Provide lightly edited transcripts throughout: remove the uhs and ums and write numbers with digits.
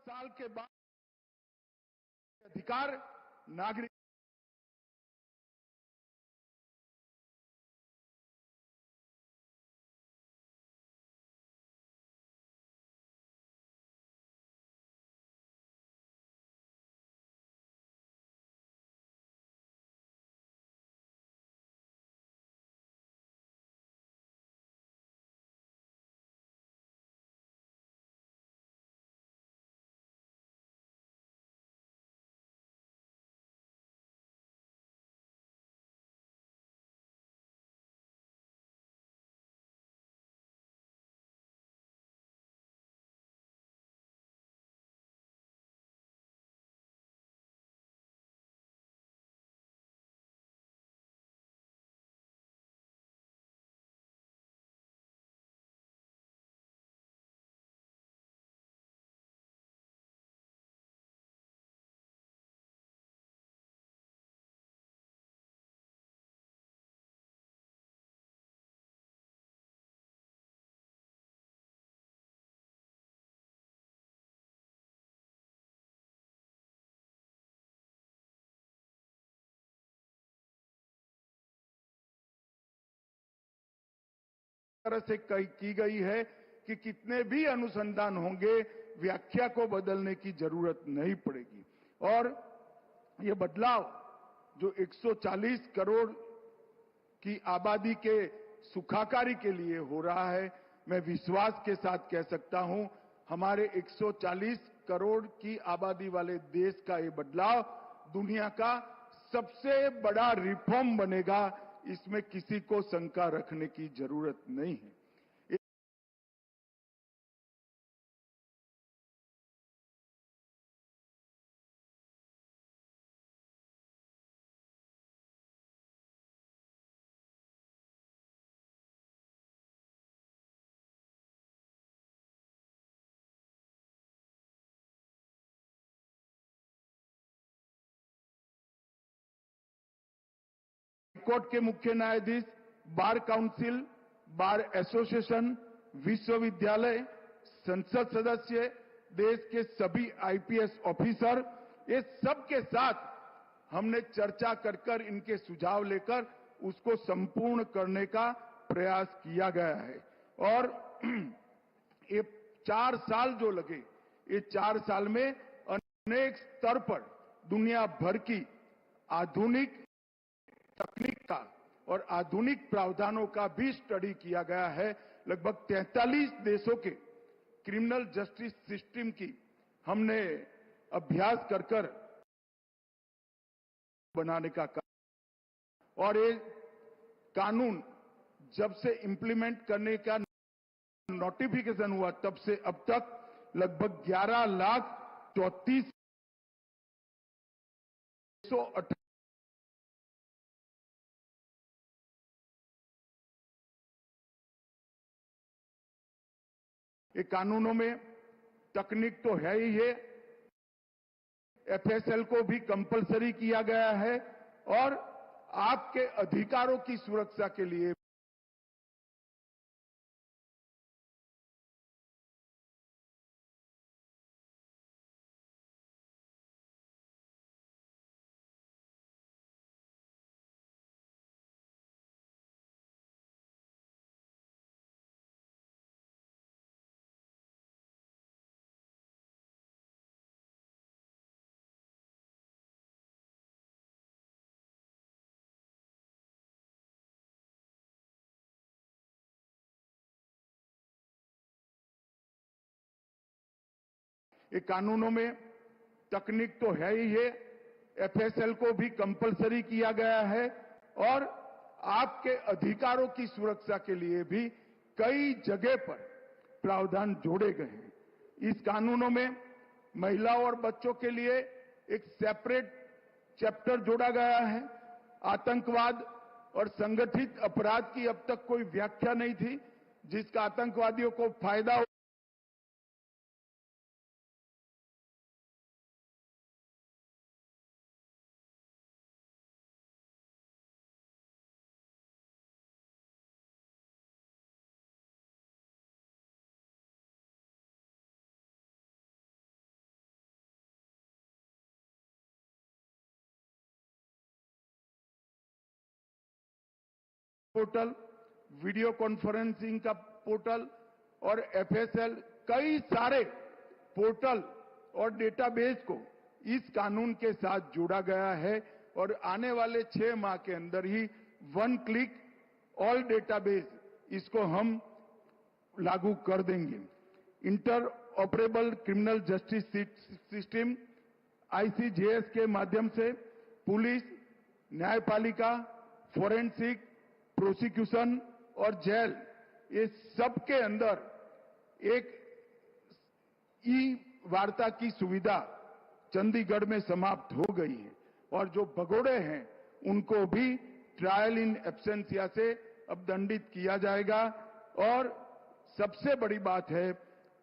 साल के बाद अधिकार नागरिक तरह से की गई है कि कितने भी अनुसंधान होंगे व्याख्या को बदलने की जरूरत नहीं पड़ेगी। और ये बदलाव जो 140 करोड़ की आबादी के सुखाकारी के लिए हो रहा है, मैं विश्वास के साथ कह सकता हूं हमारे 140 करोड़ की आबादी वाले देश का ये बदलाव दुनिया का सबसे बड़ा रिफॉर्म बनेगा, इसमें किसी को शंका रखने की जरूरत नहीं है। कोर्ट के मुख्य न्यायाधीश, बार काउंसिल, बार एसोसिएशन, विश्वविद्यालय, संसद सदस्य, देश के सभी आईपीएस ऑफिसर, ये सब के साथ हमने चर्चा कर इनके सुझाव लेकर उसको संपूर्ण करने का प्रयास किया गया है। और ये 4 साल जो लगे, ये 4 साल में अनेक स्तर पर दुनिया भर की आधुनिक तकनीक का और आधुनिक प्रावधानों का भी स्टडी किया गया है। लगभग 43 देशों के क्रिमिनल जस्टिस सिस्टम की हमने अभ्यास कर बनाने का काम। और ये कानून जब से इंप्लीमेंट करने का नोटिफिकेशन हुआ तब से अब तक लगभग 11,34,118 ये कानूनों में तकनीक तो है ही है, एफएसएल को भी कंपलसरी किया गया है और आपके अधिकारों की सुरक्षा के लिए ये कानूनों में तकनीक तो है ही है, एफएसएल को भी कंपलसरी किया गया है और आपके अधिकारों की सुरक्षा के लिए भी कई जगह पर प्रावधान जोड़े गए हैं। इस कानूनों में महिलाओं और बच्चों के लिए एक सेपरेट चैप्टर जोड़ा गया है। आतंकवाद और संगठित अपराध की अब तक कोई व्याख्या नहीं थी, जिसका आतंकवादियों को फायदा पोर्टल, वीडियो कॉन्फ्रेंसिंग का पोर्टल और एफएसएल, कई सारे पोर्टल और डेटाबेस को इस कानून के साथ जोड़ा गया है और आने वाले 6 माह के अंदर ही 1 क्लिक ऑल डेटाबेस इसको हम लागू कर देंगे। Inter operable criminal justice system ICJS के माध्यम से पुलिस, न्यायपालिका, फोरेंसिक, प्रोसिक्यूशन और जेल, ये सबके अंदर एक ई वार्ता की सुविधा चंडीगढ़ में समाप्त हो गई है और जो भगोड़े हैं उनको भी ट्रायल इन एब्सेंसिया से अब दंडित किया जाएगा। और सबसे बड़ी बात है,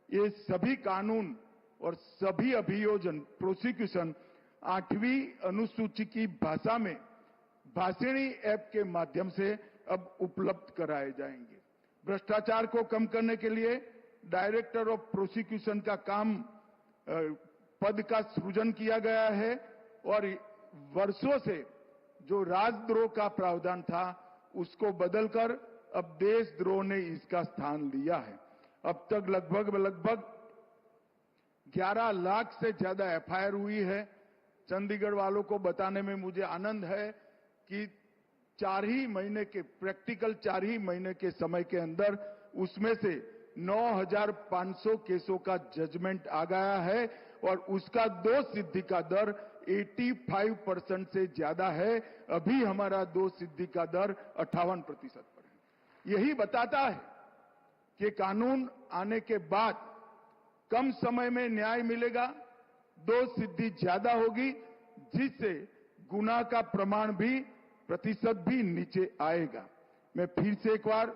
ये सभी कानून और सभी अभियोजन प्रोसिक्यूशन 8वीं अनुसूची की भाषा में भाषिणी ऐप के माध्यम से अब उपलब्ध कराए जाएंगे। भ्रष्टाचार को कम करने के लिए डायरेक्टर ऑफ प्रोसिक्यूशन का काम पद का सृजन किया गया है और वर्षों से जो राजद्रोह का प्रावधान था उसको बदलकर अब देशद्रोह ने इसका स्थान लिया है। अब तक लगभग 11 लाख से ज्यादा एफआईआर हुई है। चंडीगढ़ वालों को बताने में मुझे आनंद है कि 4 ही महीने के प्रैक्टिकल 4 ही महीने के समय के अंदर उसमें से 9,500 केसों का जजमेंट आ गया है और उसका दोष सिद्धि का दर 85% से ज्यादा है। अभी हमारा दोष सिद्धि का दर 58% पर है। यही बताता है कि कानून आने के बाद कम समय में न्याय मिलेगा, दोष सिद्धि ज्यादा होगी, जिससे गुनाह का प्रमाण भी प्रतिशत भी नीचे आएगा। मैं फिर से एक बार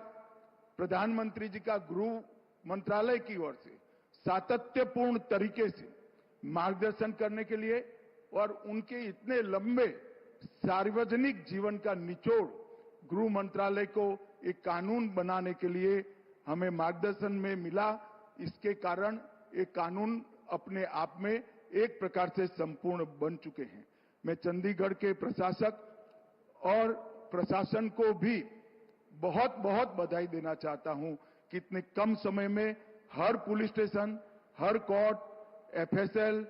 प्रधानमंत्री जी का गृह मंत्रालय की ओर से सातत्यपूर्ण तरीके से मार्गदर्शन करने के लिए और उनके इतने लंबे सार्वजनिक जीवन का निचोड़ गृह मंत्रालय को एक कानून बनाने के लिए हमें मार्गदर्शन में मिला। इसके कारण एक कानून अपने आप में एक प्रकार से संपूर्ण बन चुके हैं। मैं चंडीगढ़ के प्रशासक और प्रशासन को भी बहुत बहुत बधाई देना चाहता हूं कि इतने कम समय में हर पुलिस स्टेशन, हर कोर्ट, एफएसएल,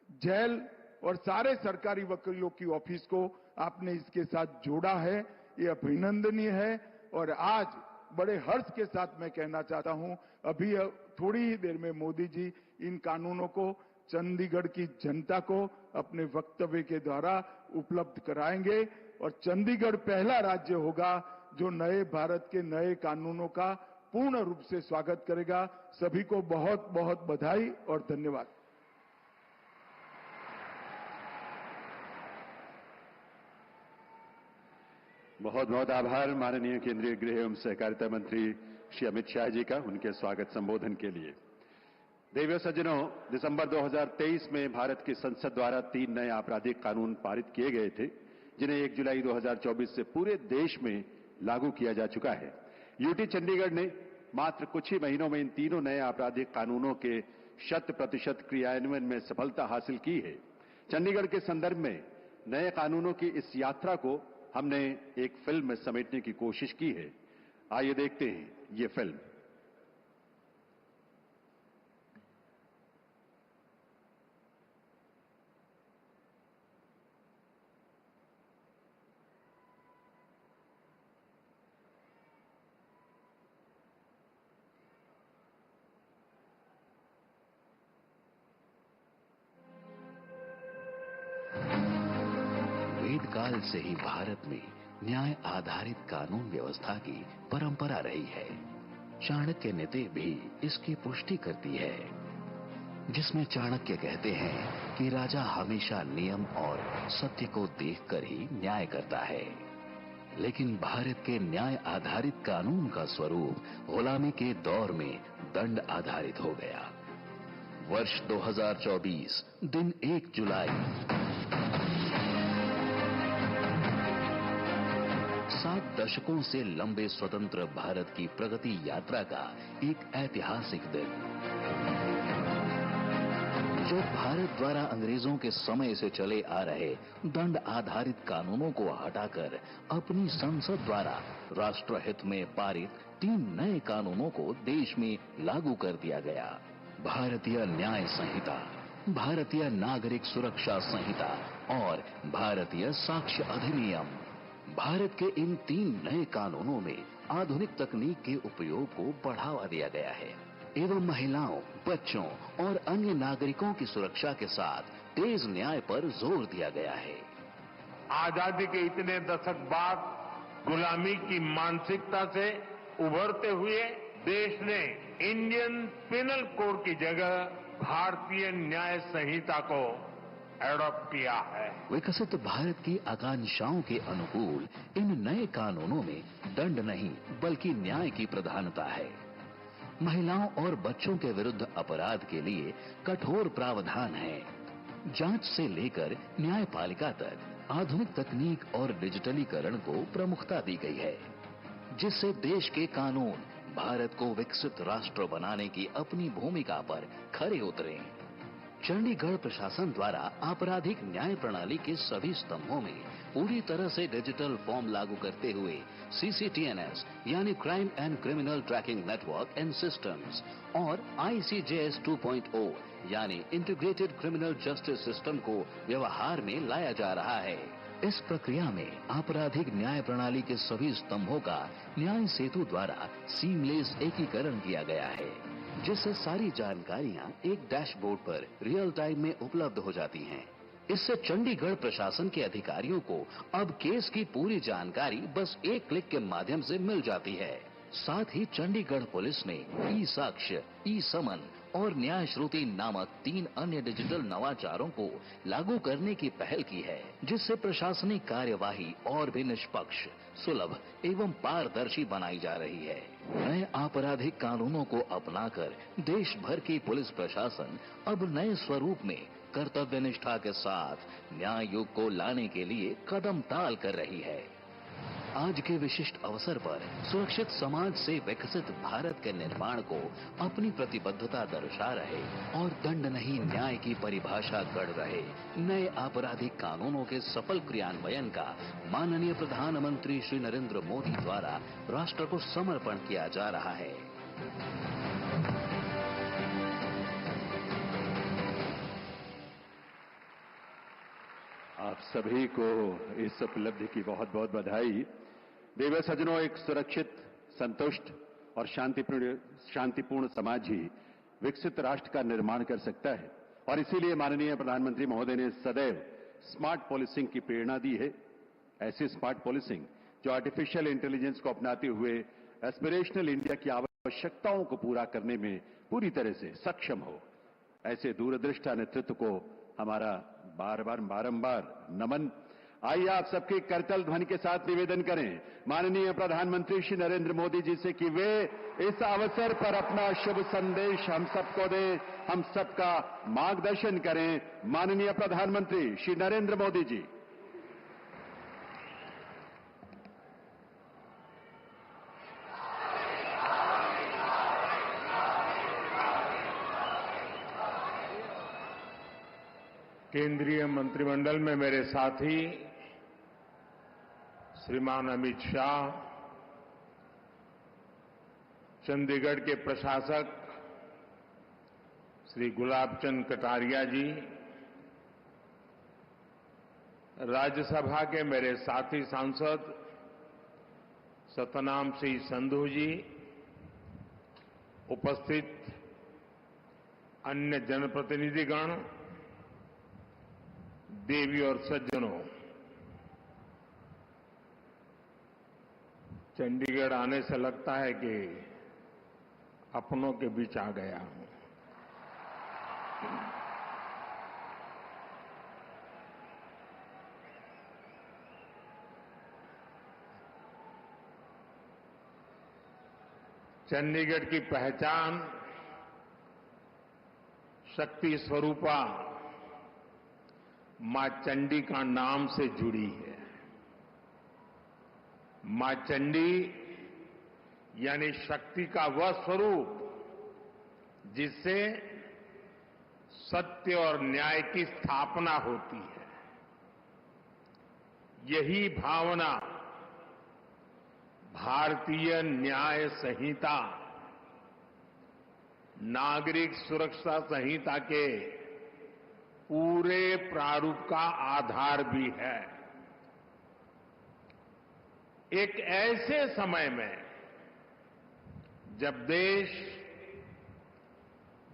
जेल और सारे सरकारी वकीलों की ऑफिस को आपने इसके साथ जोड़ा है। ये अभिनंदनीय है और आज बड़े हर्ष के साथ मैं कहना चाहता हूं, अभी थोड़ी ही देर में मोदी जी इन कानूनों को चंडीगढ़ की जनता को अपने वक्तव्य के द्वारा उपलब्ध कराएंगे और चंडीगढ़ पहला राज्य होगा जो नए भारत के नए कानूनों का पूर्ण रूप से स्वागत करेगा। सभी को बहुत बहुत बधाई और धन्यवाद। बहुत बहुत आभार माननीय केंद्रीय गृह एवं सहकारिता मंत्री श्री अमित शाह जी का उनके स्वागत संबोधन के लिए। देवियों सज्जनों, दिसंबर 2023 में भारत की संसद द्वारा 3 नए आपराधिक कानून पारित किए गए थे, जिन्हें 1 जुलाई 2024 से पूरे देश में लागू किया जा चुका है। यूटी चंडीगढ़ ने मात्र कुछ ही महीनों में इन तीनों नए आपराधिक कानूनों के 100% क्रियान्वयन में सफलता हासिल की है। चंडीगढ़ के संदर्भ में नए कानूनों की इस यात्रा को हमने एक फिल्म में समेटने की कोशिश की है। आइए देखते हैं ये फिल्म। वेदकाल से ही भारत में न्याय आधारित कानून व्यवस्था की परंपरा रही है। चाणक्य नीति भी इसकी पुष्टि करती है, जिसमें चाणक्य कहते हैं कि राजा हमेशा नियम और सत्य को देखकर ही न्याय करता है। लेकिन भारत के न्याय आधारित कानून का स्वरूप गुलामी के दौर में दंड आधारित हो गया। वर्ष 2024 दिन 1 जुलाई 7 दशकों से लंबे स्वतंत्र भारत की प्रगति यात्रा का एक ऐतिहासिक दिन। जो भारत द्वारा अंग्रेजों के समय से चले आ रहे दंड आधारित कानूनों को हटाकर अपनी संसद द्वारा राष्ट्रहित में पारित 3 नए कानूनों को देश में लागू कर दिया गया। भारतीय न्याय संहिता, भारतीय नागरिक सुरक्षा संहिता और भारतीय साक्ष्य अधिनियम। भारत के इन 3 नए कानूनों में आधुनिक तकनीक के उपयोग को बढ़ावा दिया गया है एवं महिलाओं, बच्चों और अन्य नागरिकों की सुरक्षा के साथ तेज न्याय पर जोर दिया गया है। आजादी के इतने दशक बाद गुलामी की मानसिकता से उभरते हुए देश ने इंडियन पिनल कोड की जगह भारतीय न्याय संहिता को एडॉप्ट किया है। विकसित भारत की आकांक्षाओं के अनुकूल इन नए कानूनों में दंड नहीं बल्कि न्याय की प्रधानता है। महिलाओं और बच्चों के विरुद्ध अपराध के लिए कठोर प्रावधान है। जांच से लेकर न्यायपालिका तक आधुनिक तकनीक और डिजिटलीकरण को प्रमुखता दी गई है, जिससे देश के कानून भारत को विकसित राष्ट्र बनाने की अपनी भूमिका पर खरे उतरे। चंडीगढ़ प्रशासन द्वारा आपराधिक न्याय प्रणाली के सभी स्तंभों में पूरी तरह से डिजिटल फॉर्म लागू करते हुए CCTNS यानी crime and criminal tracking network and systems और ICJS 2.0 यानी इंटीग्रेटेड क्रिमिनल जस्टिस सिस्टम को व्यवहार में लाया जा रहा है। इस प्रक्रिया में आपराधिक न्याय प्रणाली के सभी स्तंभों का न्याय सेतु द्वारा सीमलेस एकीकरण किया गया है, जिससे सारी जानकारियां एक डैशबोर्ड पर रियल टाइम में उपलब्ध हो जाती हैं। इससे चंडीगढ़ प्रशासन के अधिकारियों को अब केस की पूरी जानकारी बस एक क्लिक के माध्यम से मिल जाती है। साथ ही चंडीगढ़ पुलिस ने ई-साक्ष्य, ई-समन और न्याय श्रुति नामक 3 अन्य डिजिटल नवाचारों को लागू करने की पहल की है, जिससे प्रशासनिक कार्यवाही और भी निष्पक्ष, सुलभ एवं पारदर्शी बनाई जा रही है। नए आपराधिक कानूनों को अपनाकर देश भर की पुलिस प्रशासन अब नए स्वरूप में कर्तव्य निष्ठा के साथ न्याय युग को लाने के लिए कदम ताल कर रही है। आज के विशिष्ट अवसर पर सुरक्षित समाज से विकसित भारत के निर्माण को अपनी प्रतिबद्धता दर्शा रहे और दंड नहीं न्याय की परिभाषा गढ़ रहे नए आपराधिक कानूनों के सफल क्रियान्वयन का माननीय प्रधानमंत्री श्री नरेंद्र मोदी द्वारा राष्ट्र को समर्पण किया जा रहा है। आप सभी को इस उपलब्धि की बहुत बहुत बधाई। देव सज्जनों, एक सुरक्षित, संतुष्ट और शांतिपूर्ण समाज ही विकसित राष्ट्र का निर्माण कर सकता है और इसीलिए माननीय प्रधानमंत्री महोदय ने सदैव स्मार्ट पॉलिसिंग की प्रेरणा दी है। ऐसी स्मार्ट पॉलिसिंग जो आर्टिफिशियल इंटेलिजेंस को अपनाते हुए एस्पिरेशनल इंडिया की आवश्यकताओं को पूरा करने में पूरी तरह से सक्षम हो। ऐसे दूरदृष्टा नेतृत्व को हमारा बारंबार नमन। आइए आप सबके करतल ध्वनि के साथ निवेदन करें माननीय प्रधानमंत्री श्री नरेंद्र मोदी जी से कि वे इस अवसर पर अपना शुभ संदेश हम सबको दें, हम सबका मार्गदर्शन करें। माननीय प्रधानमंत्री श्री नरेंद्र मोदी जी। केंद्रीय मंत्रिमंडल में मेरे साथी श्रीमान अमित शाह, चंडीगढ़ के प्रशासक श्री गुलाबचंद कटारिया जी, राज्यसभा के मेरे साथी सांसद सतनाम सिंह संधू जी, उपस्थित अन्य जनप्रतिनिधिगण, देवी और सज्जनों, चंडीगढ़ आने से लगता है कि अपनों के बीच आ गया हूं। चंडीगढ़ की पहचान शक्ति स्वरूपा मां चंडी का नाम से जुड़ी है। मां चंडी यानी शक्ति का वह स्वरूप जिससे सत्य और न्याय की स्थापना होती है। यही भावना भारतीय न्याय संहिता, नागरिक सुरक्षा संहिता के पूरे प्रारूप का आधार भी है। एक ऐसे समय में जब देश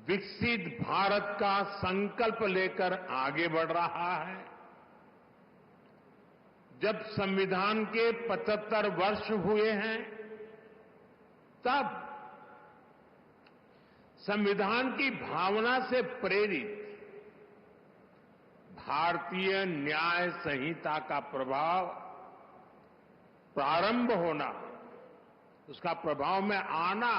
विकसित भारत का संकल्प लेकर आगे बढ़ रहा है, जब संविधान के 75 वर्ष हुए हैं, तब संविधान की भावना से प्रेरित भारतीय न्याय संहिता का प्रभाव प्रारंभ होना, उसका प्रभाव में आना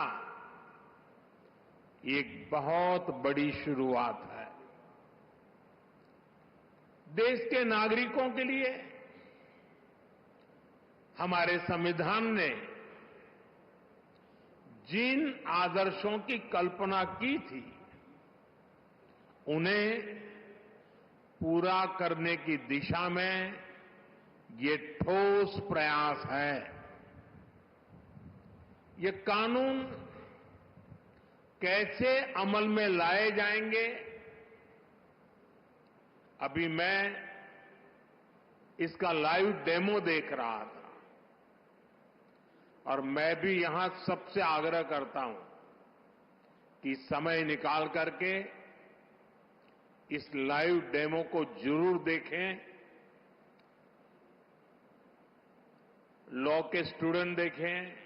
एक बहुत बड़ी शुरुआत है। देश के नागरिकों के लिए हमारे संविधान ने जिन आदर्शों की कल्पना की थी, उन्हें पूरा करने की दिशा में ये ठोस प्रयास है। ये कानून कैसे अमल में लाए जाएंगे, अभी मैं इसका लाइव डेमो देख रहा था और मैं भी यहां सबसे आग्रह करता हूं कि समय निकाल करके इस लाइव डेमो को जरूर देखें। लॉ के स्टूडेंट देखें,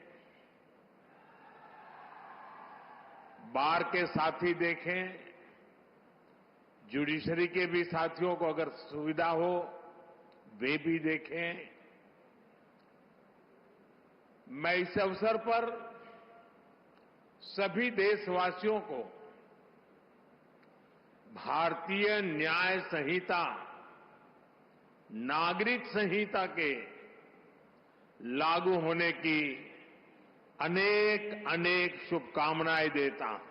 बार के साथी देखें, जुडिशरी के भी साथियों को अगर सुविधा हो वे भी देखें। मैं इस अवसर पर सभी देशवासियों को भारतीय न्याय संहिता, नागरिक संहिता के लागू होने की अनेक अनेक शुभकामनाएं देता हूं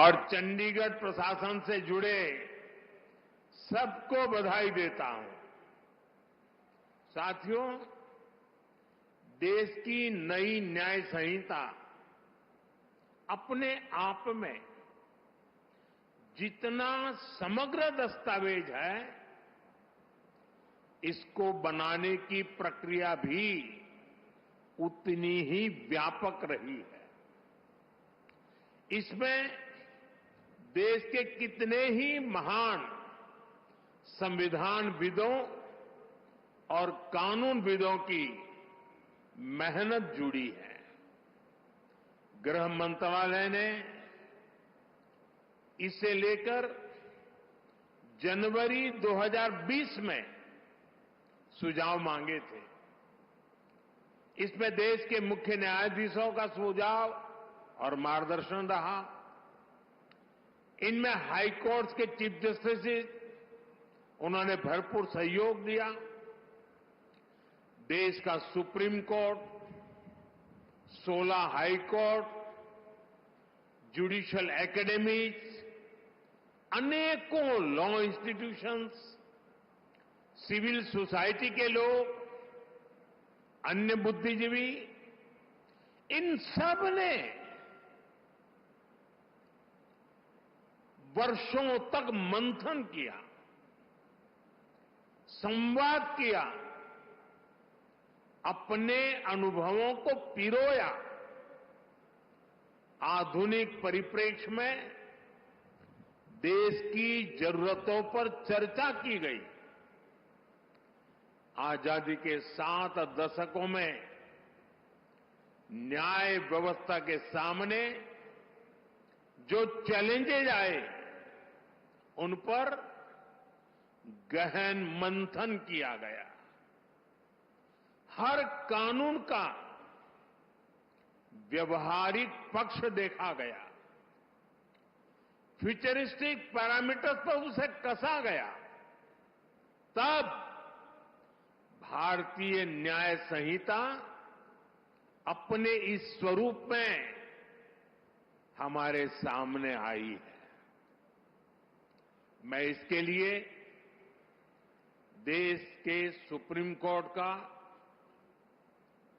और चंडीगढ़ प्रशासन से जुड़े सबको बधाई देता हूं। साथियों, देश की नई न्याय संहिता अपने आप में जितना समग्र दस्तावेज है, इसको बनाने की प्रक्रिया भी उतनी ही व्यापक रही है। इसमें देश के कितने ही महान संविधानविदों और कानूनविदों की मेहनत जुड़ी है। गृह मंत्रालय ने इसे लेकर जनवरी 2020 में सुझाव मांगे थे। इसमें देश के मुख्य न्यायाधीशों का सुझाव और मार्गदर्शन रहा। इनमें हाई कोर्ट्स के चीफ जस्टिस, उन्होंने भरपूर सहयोग दिया। देश का supreme court, 16 high court, judicial academies, अनेकों लॉ इंस्टीट्यूशंस, सिविल सोसाइटी के लोग, अन्य बुद्धिजीवी, इन सब ने वर्षों तक मंथन किया, संवाद किया, अपने अनुभवों को पिरोया। आधुनिक परिप्रेक्ष्य में देश की जरूरतों पर चर्चा की गई। आजादी के 7 दशकों में न्याय व्यवस्था के सामने जो चैलेंजेज आए, उन पर गहन मंथन किया गया। हर कानून का व्यवहारिक पक्ष देखा गया, फ्यूचरिस्टिक पैरामीटर्स पर उसे कसा गया। तब भारतीय न्याय संहिता अपने इस स्वरूप में हमारे सामने आई है। मैं इसके लिए देश के सुप्रीम कोर्ट का,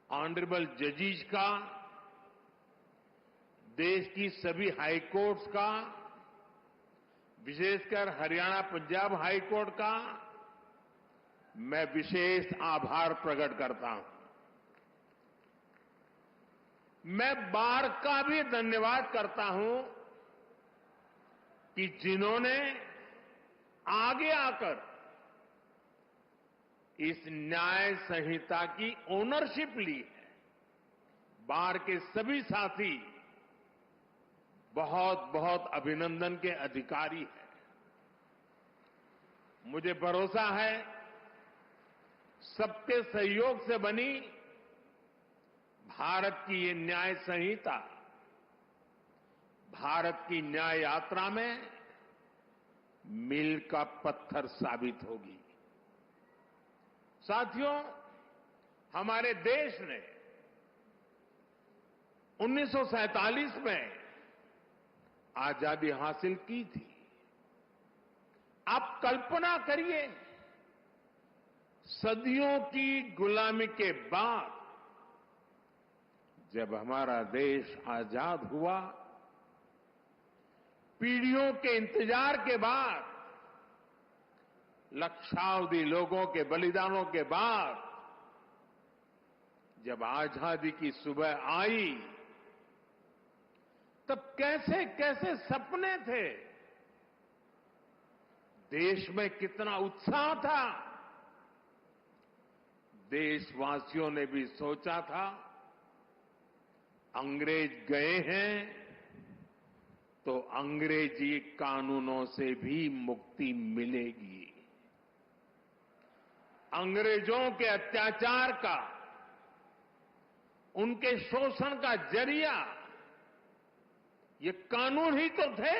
ऑनरेबल जजेस का, देश की सभी हाई कोर्ट्स का, विशेषकर हरियाणा पंजाब हाई कोर्ट का मैं विशेष आभार प्रकट करता हूं। मैं बार का भी धन्यवाद करता हूं कि जिन्होंने आगे आकर इस न्याय संहिता की ओनरशिप ली है। बार के सभी साथी बहुत बहुत अभिनंदन के अधिकारी हैं। मुझे भरोसा है सबके सहयोग से बनी भारत की ये न्याय संहिता भारत की न्याय यात्रा में मील का पत्थर साबित होगी। साथियों, हमारे देश ने 1947 में आजादी हासिल की थी। आप कल्पना करिए, सदियों की गुलामी के बाद जब हमारा देश आजाद हुआ, पीढ़ियों के इंतजार के बाद, लक्षावधि लोगों के बलिदानों के बाद जब आजादी की सुबह आई, तब कैसे कैसे सपने थे, देश में कितना उत्साह था। देशवासियों ने भी सोचा था अंग्रेज गए हैं तो अंग्रेजी कानूनों से भी मुक्ति मिलेगी। अंग्रेजों के अत्याचार का, उनके शोषण का जरिया ये कानून ही तो थे।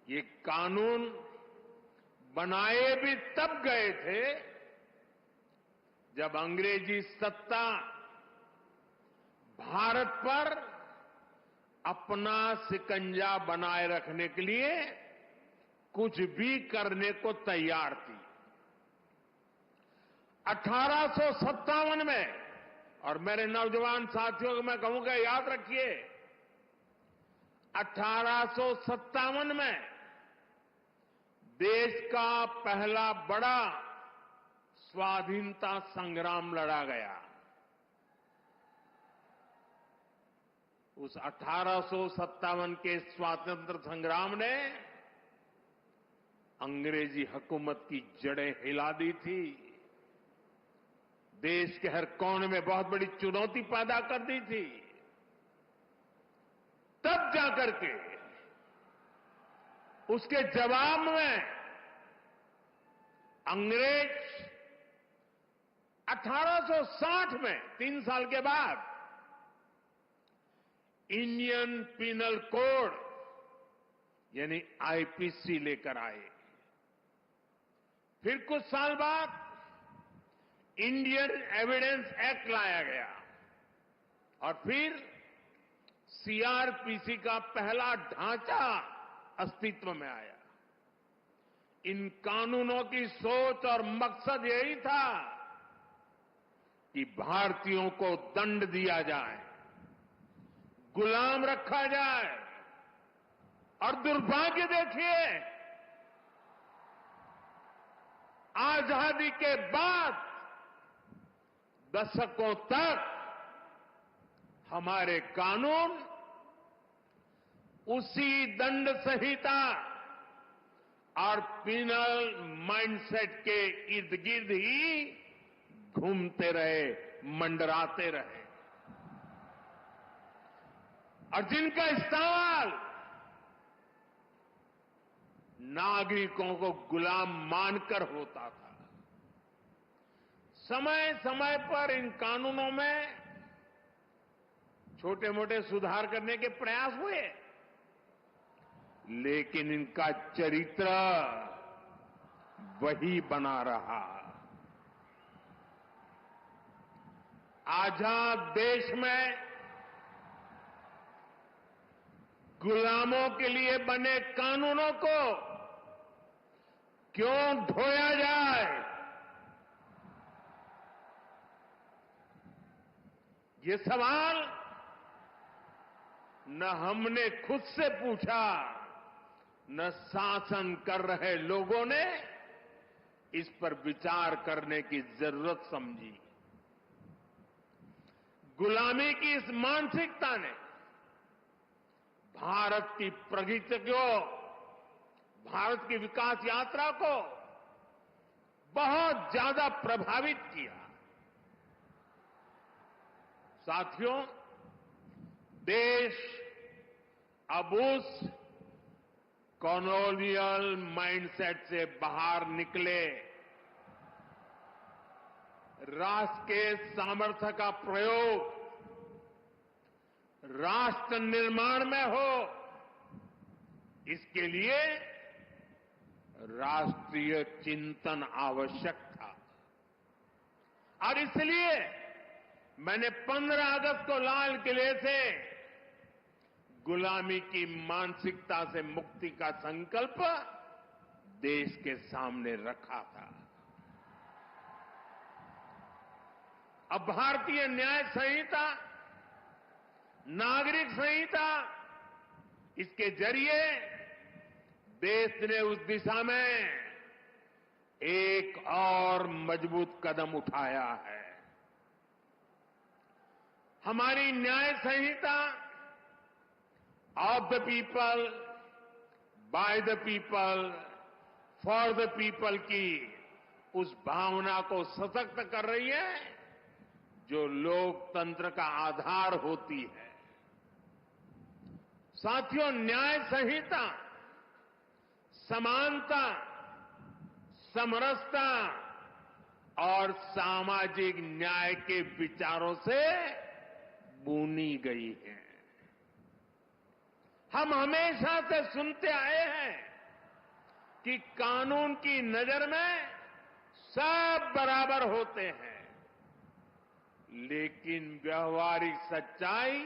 ये कानून बनाए भी तब गए थे जब अंग्रेजी सत्ता भारत पर अपना शिकंजा बनाए रखने के लिए कुछ भी करने को तैयार थी। 1857 में, और मेरे नौजवान साथियों को मैं कहूंगा याद रखिए, 1857 में देश का पहला बड़ा स्वाधीनता संग्राम लड़ा गया। उस 1857 के स्वातंत्र संग्राम ने अंग्रेजी हुकूमत की जड़ें हिला दी थी। देश के हर कोने में बहुत बड़ी चुनौती पैदा कर दी थी। तब जाकर के उसके जवाब में अंग्रेज 1860 में, 3 साल के बाद, इंडियन पिनल कोड यानी आईपीसी लेकर आए। फिर कुछ साल बाद इंडियन एविडेंस एक्ट लाया गया और फिर सीआरपीसी का पहला ढांचा अस्तित्व में आया। इन कानूनों की सोच और मकसद यही था कि भारतीयों को दंड दिया जाए, गुलाम रखा जाए। और दुर्भाग्य देखिए, आजादी के बाद दशकों तक हमारे कानून उसी दंड संहिता और पिनल माइंडसेट के इर्द गिर्द ही घूमते रहे, मंडराते रहे। और जिनका इस्तेमाल नागरिकों को गुलाम मानकर होता था। समय समय पर इन कानूनों में छोटे मोटे सुधार करने के प्रयास हुए, लेकिन इनका चरित्र वही बना रहा। आजाद देश में गुलामों के लिए बने कानूनों को क्यों ढोया जाए? ये सवाल न हमने खुद से पूछा, न शासन कर रहे लोगों ने इस पर विचार करने की जरूरत समझी। गुलामी की इस मानसिकता ने भारत की प्रगति को, भारत की विकास यात्रा को बहुत ज्यादा प्रभावित किया। साथियों, देश अब उस कॉलोनियल माइंडसेट से बाहर निकले, राष्ट्र के सामर्थ्य का प्रयोग राष्ट्र निर्माण में हो, इसके लिए राष्ट्रीय चिंतन आवश्यक था। और इसलिए मैंने 15 अगस्त को लाल किले से गुलामी की मानसिकता से मुक्ति का संकल्प देश के सामने रखा था। अब भारतीय न्याय संहिता, नागरिक संहिता, इसके जरिए देश ने उस दिशा में एक और मजबूत कदम उठाया है। हमारी न्याय संहिता of the people, by the people, for the people की उस भावना को सशक्त कर रही है जो लोकतंत्र का आधार होती है। साथियों, न्याय संहिता समानता, समरसता और सामाजिक न्याय के विचारों से बुनी गई है। हम हमेशा से सुनते आए हैं कि कानून की नजर में सब बराबर होते हैं, लेकिन व्यवहारिक सच्चाई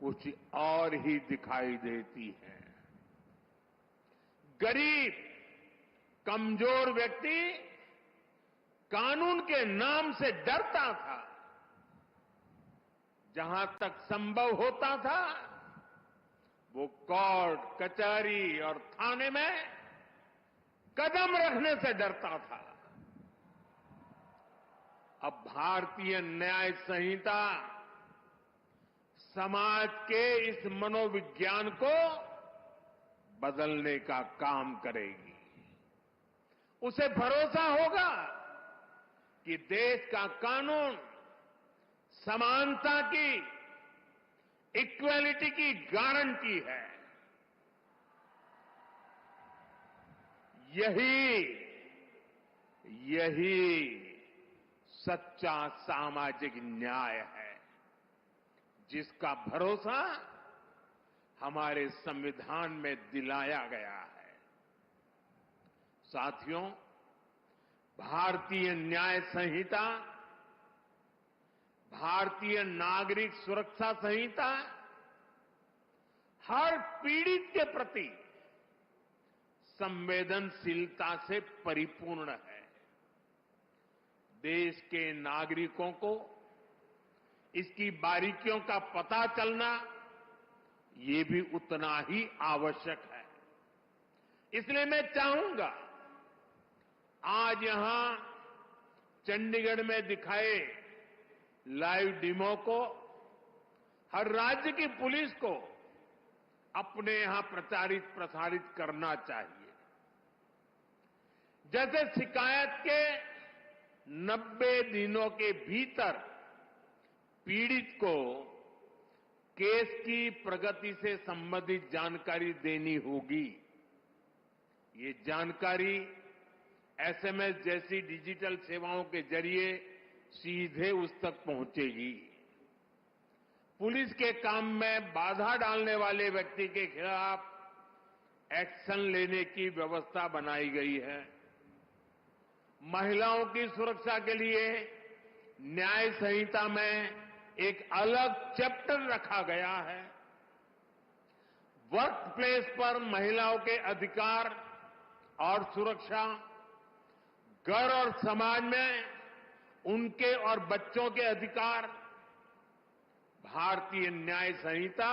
कुछ और ही दिखाई देती है। गरीब, कमजोर व्यक्ति कानून के नाम से डरता था। जहां तक संभव होता था, वो कोर्ट, कचहरी और थाने में कदम रखने से डरता था। अब भारतीय न्याय संहिता समाज के इस मनोविज्ञान को बदलने का काम करेगी। उसे भरोसा होगा कि देश का कानून समानता की, इक्वालिटी की गारंटी है। यही सच्चा सामाजिक न्याय है, जिसका भरोसा हमारे संविधान में दिलाया गया है। साथियों, भारतीय न्याय संहिता, भारतीय नागरिक सुरक्षा संहिता हर पीड़ित के प्रति संवेदनशीलता से परिपूर्ण है। देश के नागरिकों को इसकी बारीकियों का पता चलना, ये भी उतना ही आवश्यक है। इसलिए मैं चाहूंगा आज यहां चंडीगढ़ में दिखाए लाइव डेमो को हर राज्य की पुलिस को अपने यहां प्रचारित प्रसारित करना चाहिए। जैसे शिकायत के 90 दिनों के भीतर पीड़ित को केस की प्रगति से संबंधित जानकारी देनी होगी। ये जानकारी एसएमएस जैसी डिजिटल सेवाओं के जरिए सीधे उस तक पहुंचेगी। पुलिस के काम में बाधा डालने वाले व्यक्ति के खिलाफ एक्शन लेने की व्यवस्था बनाई गई है। महिलाओं की सुरक्षा के लिए न्याय संहिता में एक अलग चैप्टर रखा गया है। वर्क प्लेस पर महिलाओं के अधिकार और सुरक्षा, घर और समाज में उनके और बच्चों के अधिकार, भारतीय न्याय संहिता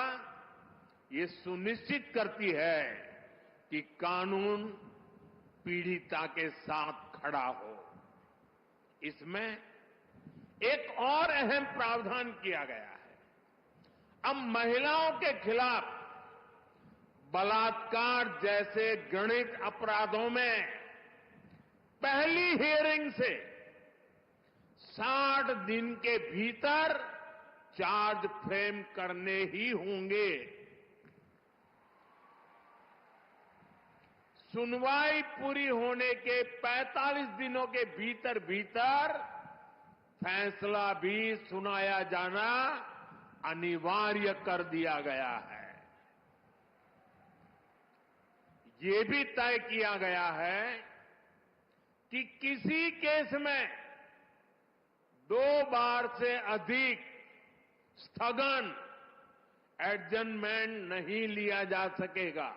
ये सुनिश्चित करती है कि कानून पीड़िता के साथ खड़ा हो। इसमें एक और अहम प्रावधान किया गया है। अब महिलाओं के खिलाफ बलात्कार जैसे घृणित अपराधों में पहली हियरिंग से 60 दिन के भीतर चार्ज फ्रेम करने ही होंगे। सुनवाई पूरी होने के 45 दिनों के भीतर भीतर फैसला भी सुनाया जाना अनिवार्य कर दिया गया है। ये भी तय किया गया है कि किसी केस में 2 बार से अधिक स्थगन एडजमेंट नहीं लिया जा सकेगा।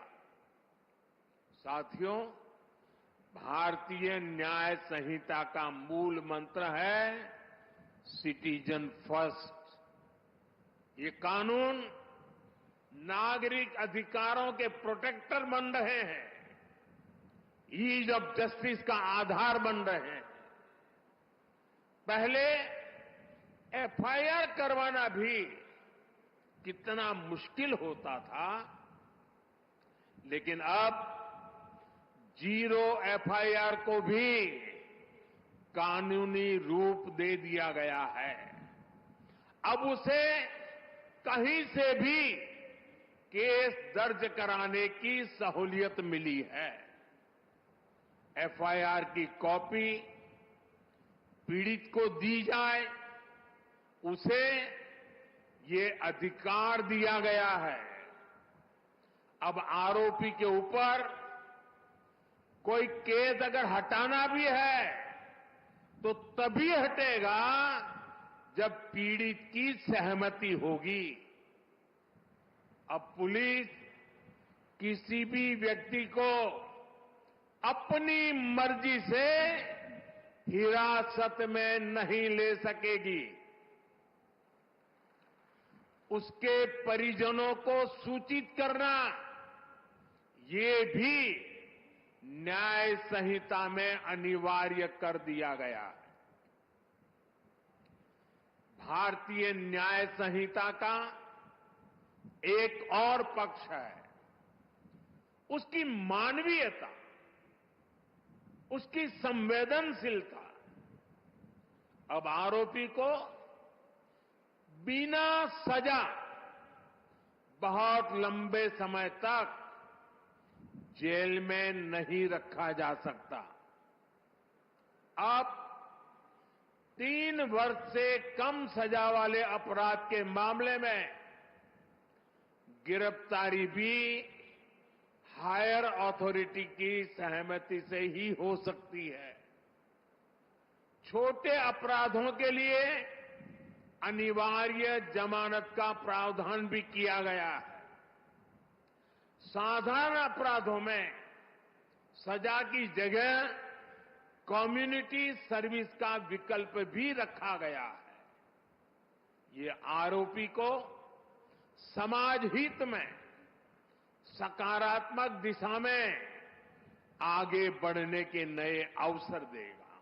साथियों, भारतीय न्याय संहिता का मूल मंत्र है सिटीजन फर्स्ट। ये कानून नागरिक अधिकारों के प्रोटेक्टर बन रहे हैं, ईज ऑफ जस्टिस का आधार बन रहे हैं। पहले एफआईआर करवाना भी कितना मुश्किल होता था, लेकिन अब जीरो एफआईआर को भी कानूनी रूप दे दिया गया है। अब उसे कहीं से भी केस दर्ज कराने की सहूलियत मिली है। एफआईआर की कॉपी पीड़ित को दी जाए, उसे ये अधिकार दिया गया है। अब आरोपी के ऊपर कोई केस अगर हटाना भी है तो तभी हटेगा जब पीड़ित की सहमति होगी। अब पुलिस किसी भी व्यक्ति को अपनी मर्जी से हिरासत में नहीं ले सकेगी। उसके परिजनों को सूचित करना, ये भी न्याय संहिता में अनिवार्य कर दिया गया है। भारतीय न्याय संहिता का एक और पक्ष है उसकी मानवीयता, उसकी संवेदनशीलता। अब आरोपी को बिना सजा बहुत लंबे समय तक जेल में नहीं रखा जा सकता। अब 3 वर्ष से कम सजा वाले अपराध के मामले में गिरफ्तारी भी हायर अथॉरिटी की सहमति से ही हो सकती है। छोटे अपराधों के लिए अनिवार्य जमानत का प्रावधान भी किया गया है। साधारण अपराधों में सजा की जगह कम्युनिटी सर्विस का विकल्प भी रखा गया है। ये आरोपी को समाज हित में सकारात्मक दिशा में आगे बढ़ने के नए अवसर देगा।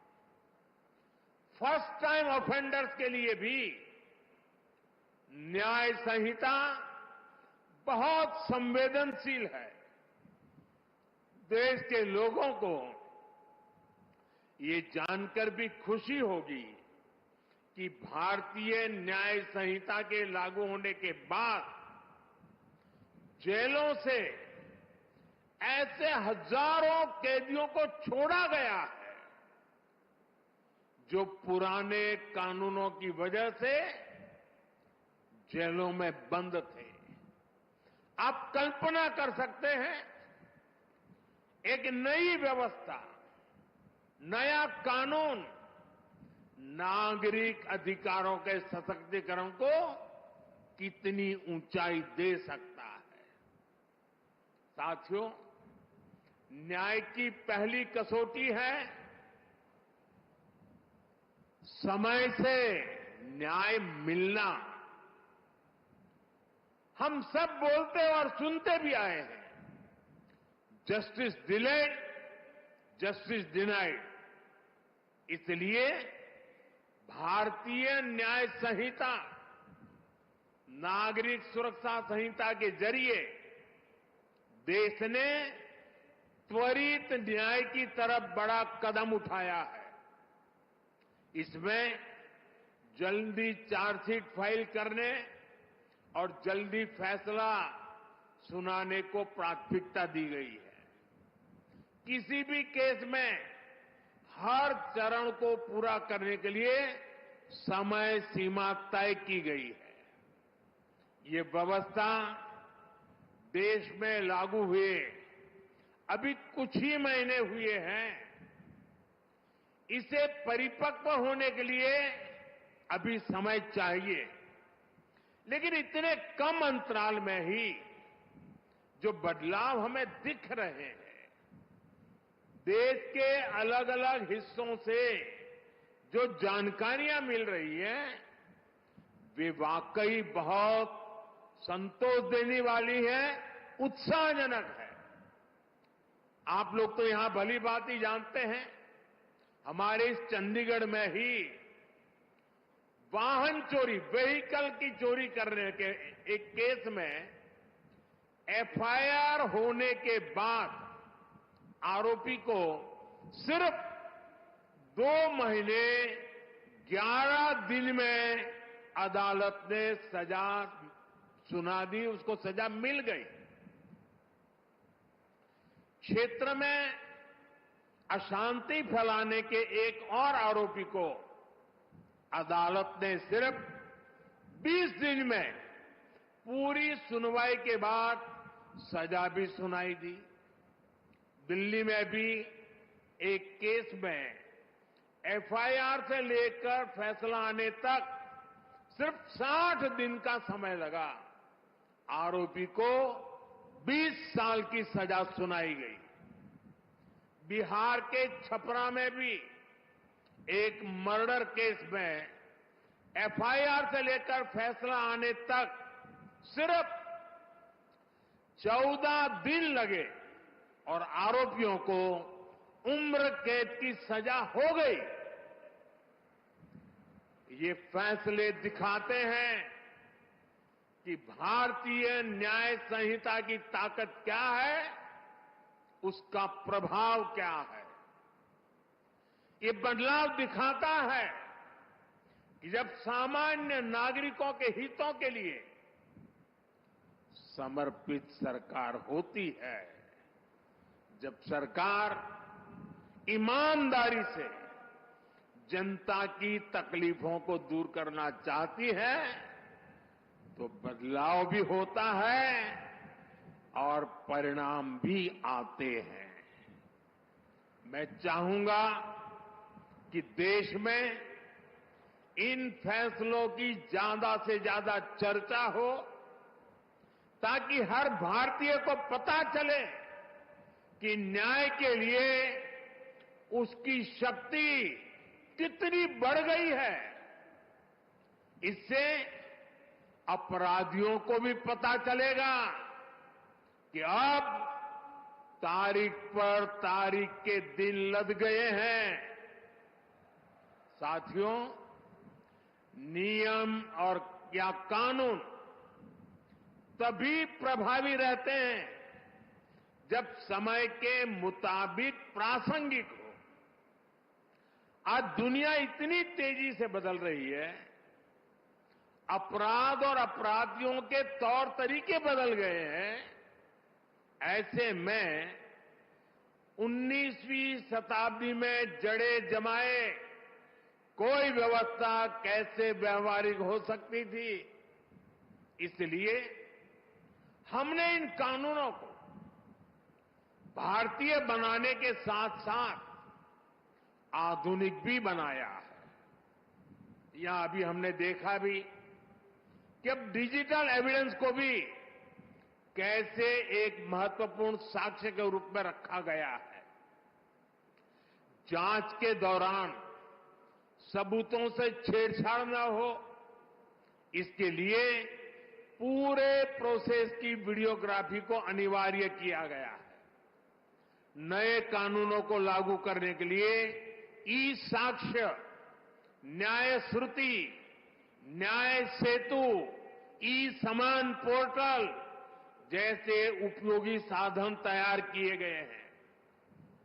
फर्स्ट टाइम ऑफेंडर्स के लिए भी न्याय संहिता बहुत संवेदनशील है। देश के लोगों को ये जानकर भी खुशी होगी कि भारतीय न्याय संहिता के लागू होने के बाद जेलों से ऐसे हजारों कैदियों को छोड़ा गया है जो पुराने कानूनों की वजह से जेलों में बंद थे। आप कल्पना कर सकते हैं, एक नई व्यवस्था, नया कानून नागरिक अधिकारों के सशक्तिकरण को कितनी ऊंचाई दे सकता है। साथियों, न्याय की पहली कसौटी है समय से न्याय मिलना। हम सब बोलते और सुनते भी आए हैं, जस्टिस डिलेड, जस्टिस डिनाइड। इसलिए भारतीय न्याय संहिता, नागरिक सुरक्षा संहिता के जरिए देश ने त्वरित न्याय की तरफ बड़ा कदम उठाया है। इसमें जल्दी चार्जशीट फाइल करने और जल्दी फैसला सुनाने को प्राथमिकता दी गई है। किसी भी केस में हर चरण को पूरा करने के लिए समय सीमा तय की गई है। ये व्यवस्था देश में लागू हुए अभी कुछ ही महीने हुए हैं। इसे परिपक्व होने के लिए अभी समय चाहिए, लेकिन इतने कम अंतराल में ही जो बदलाव हमें दिख रहे हैं, देश के अलग अलग हिस्सों से जो जानकारियां मिल रही हैं, वे वाकई बहुत संतोष देने वाली है, उत्साहजनक है। आप लोग तो यहां भली भांति जानते हैं, हमारे इस चंडीगढ़ में ही वाहन चोरी, व्हीकल की चोरी करने के एक केस में एफआईआर होने के बाद आरोपी को सिर्फ 2 महीने 11 दिन में अदालत ने सजा सुना दी, उसको सजा मिल गई। क्षेत्र में अशांति फैलाने के एक और आरोपी को अदालत ने सिर्फ 20 दिन में पूरी सुनवाई के बाद सजा भी सुनाई दी। दिल्ली में भी एक केस में एफआईआर से लेकर फैसला आने तक सिर्फ 60 दिन का समय लगा। आरोपी को 20 साल की सजा सुनाई गई। बिहार के छपरा में भी एक मर्डर केस में एफआईआर से लेकर फैसला आने तक सिर्फ 14 दिन लगे और आरोपियों को उम्र कैद की सजा हो गई। ये फैसले दिखाते हैं कि भारतीय न्याय संहिता की ताकत क्या है, उसका प्रभाव क्या है। ये बदलाव दिखाता है कि जब सामान्य नागरिकों के हितों के लिए समर्पित सरकार होती है, जब सरकार ईमानदारी से जनता की तकलीफों को दूर करना चाहती है, तो बदलाव भी होता है और परिणाम भी आते हैं। मैं चाहूंगा कि देश में इन फैसलों की ज्यादा से ज्यादा चर्चा हो, ताकि हर भारतीय को पता चले कि न्याय के लिए उसकी शक्ति कितनी बढ़ गई है। इससे अपराधियों को भी पता चलेगा कि अब तारीख पर तारीख के दिन लद गए हैं। साथियों, नियम और या कानून तभी प्रभावी रहते हैं जब समय के मुताबिक प्रासंगिक हो। आज दुनिया इतनी तेजी से बदल रही है, अपराध और अपराधियों के तौर तरीके बदल गए हैं। ऐसे में 19वीं शताब्दी में जड़े जमाए कोई व्यवस्था कैसे व्यवहारिक हो सकती थी। इसलिए हमने इन कानूनों को भारतीय बनाने के साथ साथ आधुनिक भी बनाया है। यहां अभी हमने देखा भी कि अब डिजिटल एविडेंस को भी कैसे एक महत्वपूर्ण साक्ष्य के रूप में रखा गया है। जांच के दौरान सबूतों से छेड़छाड़ न हो, इसके लिए पूरे प्रोसेस की वीडियोग्राफी को अनिवार्य किया गया है। नए कानूनों को लागू करने के लिए ई साक्ष्य, न्याय श्रुति, न्याय सेतु, ई समान पोर्टल जैसे उपयोगी साधन तैयार किए गए हैं।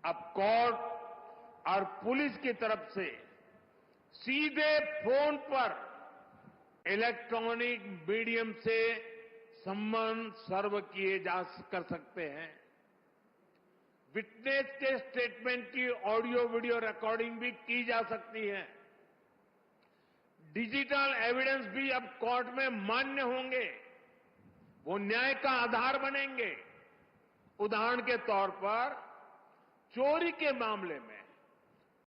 अब कोर्ट और पुलिस की तरफ से सीधे फोन पर इलेक्ट्रॉनिक मीडियम से सम्मन सर्व किए कर सकते हैं। विटनेस के स्टेटमेंट की ऑडियो वीडियो रिकॉर्डिंग भी की जा सकती है। डिजिटल एविडेंस भी अब कोर्ट में मान्य होंगे, वो न्याय का आधार बनेंगे। उदाहरण के तौर पर चोरी के मामले में